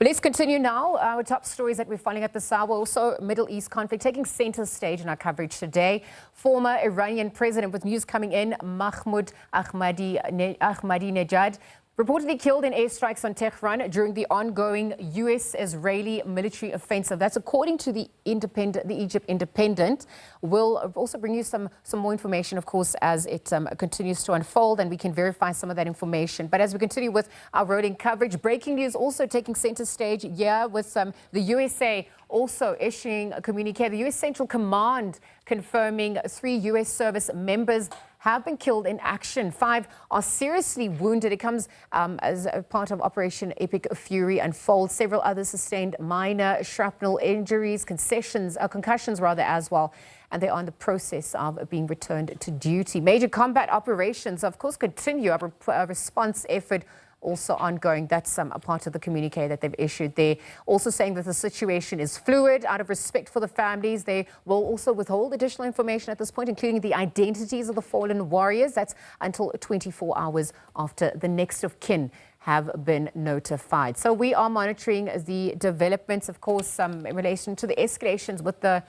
But let's continue now. Our top stories that we're following at this hour, also Middle East conflict taking center stage in our coverage today. Former Iranian president, with news coming in, Mahmoud Ahmadinejad, reportedly killed in airstrikes on Tehran during the ongoing U.S.-Israeli military offensive. That's according to the Egypt Independent. We'll also bring you some more information, of course, as it continues to unfold, and we can verify some of that information. But as we continue with our rolling coverage, breaking news also taking center stage, with the USA also issuing a communique. The U.S. Central Command confirming 3 U.S. service members have been killed in action. 5 are seriously wounded. It comes as a part of Operation Epic Fury unfolds. Several others sustained minor shrapnel injuries, concussions as well. And they are in the process of being returned to duty. Major combat operations, of course, continue. A response effort also ongoing. That's a part of the communique that they've issued there. Also saying that the situation is fluid. Out of respect for the families, they will also withhold additional information at this point, including the identities of the fallen warriors. That's until 24 hours after the next of kin have been notified. So we are monitoring the developments, of course, in relation to the escalations with the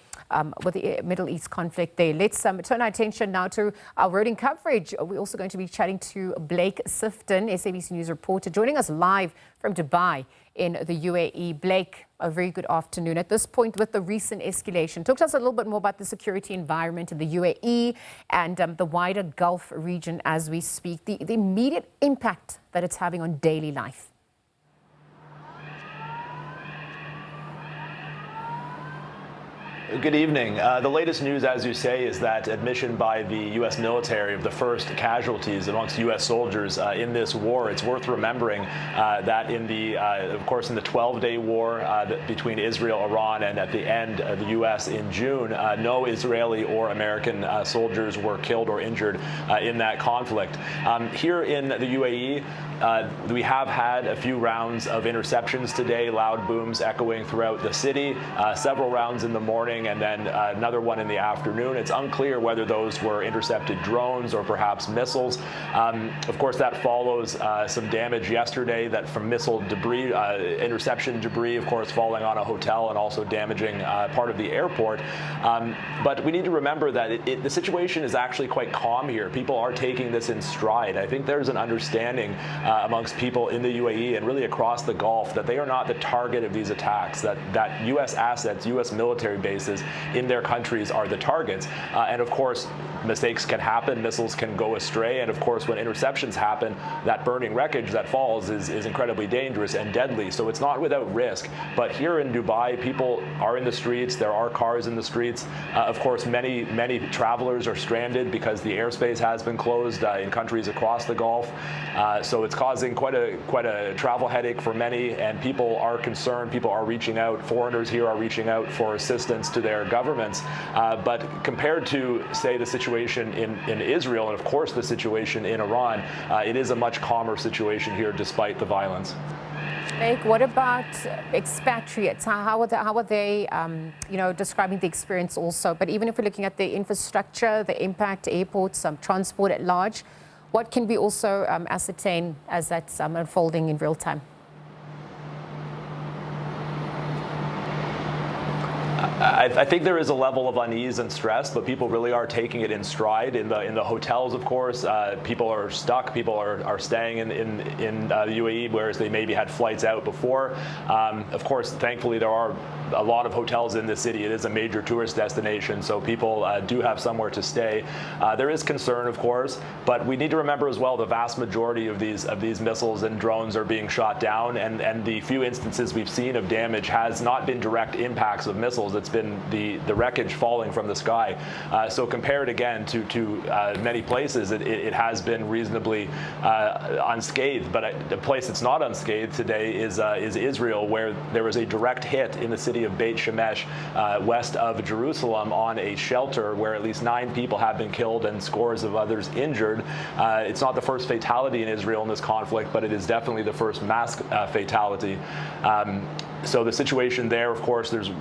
Middle East conflict there. Let's turn our attention now to our rolling coverage. We're also going to be chatting to Blake Sifton, SABC News reporter, joining us live from Dubai in the UAE. Blake, a very good afternoon. At this point, with the recent escalation, talk to us a little bit more about the security environment in the UAE and the wider Gulf region as we speak, the immediate impact that it's having on daily life. Good evening. The latest news, as you say, is that admission by the U.S. military of the first casualties amongst U.S. soldiers in this war. It's worth remembering that in the, of course, in the 12-day war between Israel, Iran, and at the end of the U.S. in June, no Israeli or American soldiers were killed or injured in that conflict. Here in the UAE, we have had a few rounds of interceptions today, loud booms echoing throughout the city, several rounds in the morning, and then another one in the afternoon. It's unclear whether those were intercepted drones or perhaps missiles. Of course, that follows some damage yesterday that from missile debris, interception debris, of course, falling on a hotel and also damaging part of the airport. But we need to remember that the situation is actually quite calm here. People are taking this in stride. I think there's an understanding amongst people in the UAE and really across the Gulf that they are not the target of these attacks, that U.S. assets, U.S. military bases in their countries are the targets. And of course, mistakes can happen, missiles can go astray, and of course, when interceptions happen, that burning wreckage that falls is incredibly dangerous and deadly. So it's not without risk. But here in Dubai, people are in the streets, there are cars in the streets. Of course, many travelers are stranded because the airspace has been closed in countries across the Gulf. So it's causing quite a travel headache for many, and people are concerned, people are reaching out, foreigners here are reaching out for assistance to their governments. But compared to, say, the situation in Israel, and of course the situation in Iran, it is a much calmer situation here despite the violence. Blake, what about expatriates? How are they describing the experience also? But even if we're looking at the infrastructure, the impact, airports, transport at large, what can we also ascertain as that's unfolding in real time? I think there is a level of unease and stress, but people really are taking it in stride. In the hotels, of course, people are stuck. People are staying in the UAE, whereas they maybe had flights out before. Of course, thankfully, there are a lot of hotels in the city. It is a major tourist destination, so people do have somewhere to stay. There is concern, of course, but we need to remember as well the vast majority of these missiles and drones are being shot down, and the few instances we've seen of damage has not been direct impacts of missiles. It's been the wreckage falling from the sky. So compared again to many places, it has been reasonably unscathed. But the place that's not unscathed today is Israel, where there was a direct hit in the city of Beit Shemesh, west of Jerusalem, on a shelter where at least 9 people have been killed and scores of others injured. It's not the first fatality in Israel in this conflict, but it is definitely the first mass fatality. So the situation there, of course, there's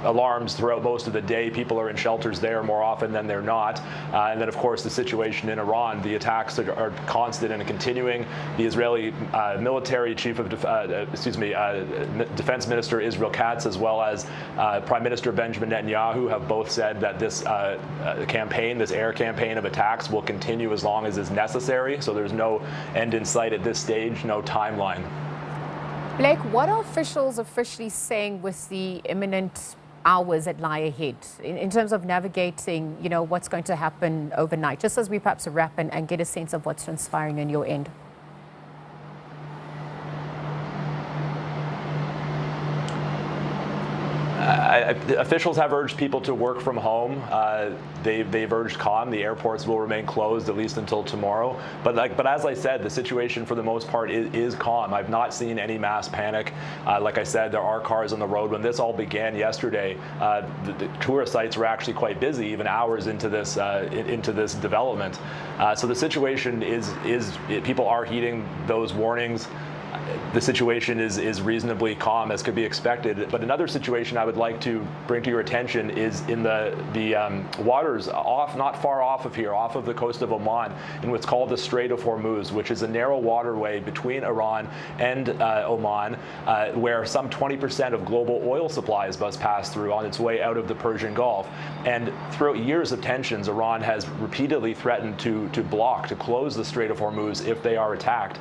alarms throughout most of the day. People are in shelters there more often than they're not. And then, of course, the situation in Iran. The attacks are constant and continuing. The Israeli military chief of Defense Minister Israel Katz, as well as Prime Minister Benjamin Netanyahu, have both said that this campaign, this air campaign of attacks, will continue as long as is necessary. So there's no end in sight at this stage, no timeline. Blake, what are officials officially saying with the imminent hours that lie ahead in terms of navigating, what's going to happen overnight, just as we perhaps wrap and get a sense of what's transpiring on your end? Officials have urged people to work from home. They've urged calm. The airports will remain closed at least until tomorrow. But as I said, the situation for the most part is calm. I've not seen any mass panic. Like I said, there are cars on the road. When this all began yesterday, the tourist sites were actually quite busy, even hours into this development. So the situation is people are heeding those warnings. The situation is reasonably calm, as could be expected. But another situation I would like to bring to your attention is in the waters not far off of here, off of the coast of Oman, in what's called the Strait of Hormuz, which is a narrow waterway between Iran and Oman, where some 20% of global oil supplies must pass through on its way out of the Persian Gulf. And throughout years of tensions, Iran has repeatedly threatened to close the Strait of Hormuz if they are attacked.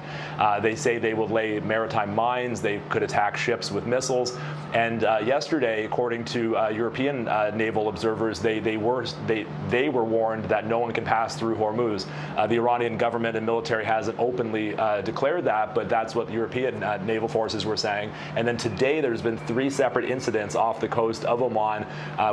They say they will lay maritime mines. They could attack ships with missiles. And yesterday, according to European naval observers, they were warned that no one can pass through Hormuz. The Iranian government and military hasn't openly declared that, but that's what European naval forces were saying. And then today, there's been 3 separate incidents off the coast of Oman.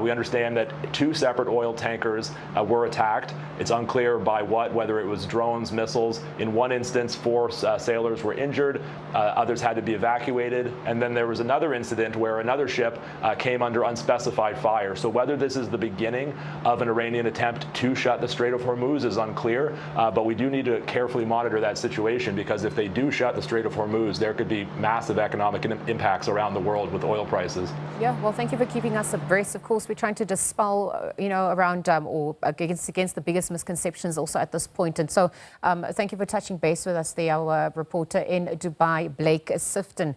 We understand that 2 separate oil tankers were attacked. It's unclear by whether it was drones, missiles. In one instance, 4 sailors were injured. Others had to be evacuated. And then there was another incident where another ship came under unspecified fire. So whether this is the beginning of an Iranian attempt to shut the Strait of Hormuz is unclear. But we do need to carefully monitor that situation, because if they do shut the Strait of Hormuz, there could be massive economic impacts around the world with oil prices. Yeah, well, thank you for keeping us abreast. Of course, we're trying to dispel, around or against the biggest misconceptions also at this point. And so thank you for touching base with us there, our reporter in Dubai, Blake Sifton.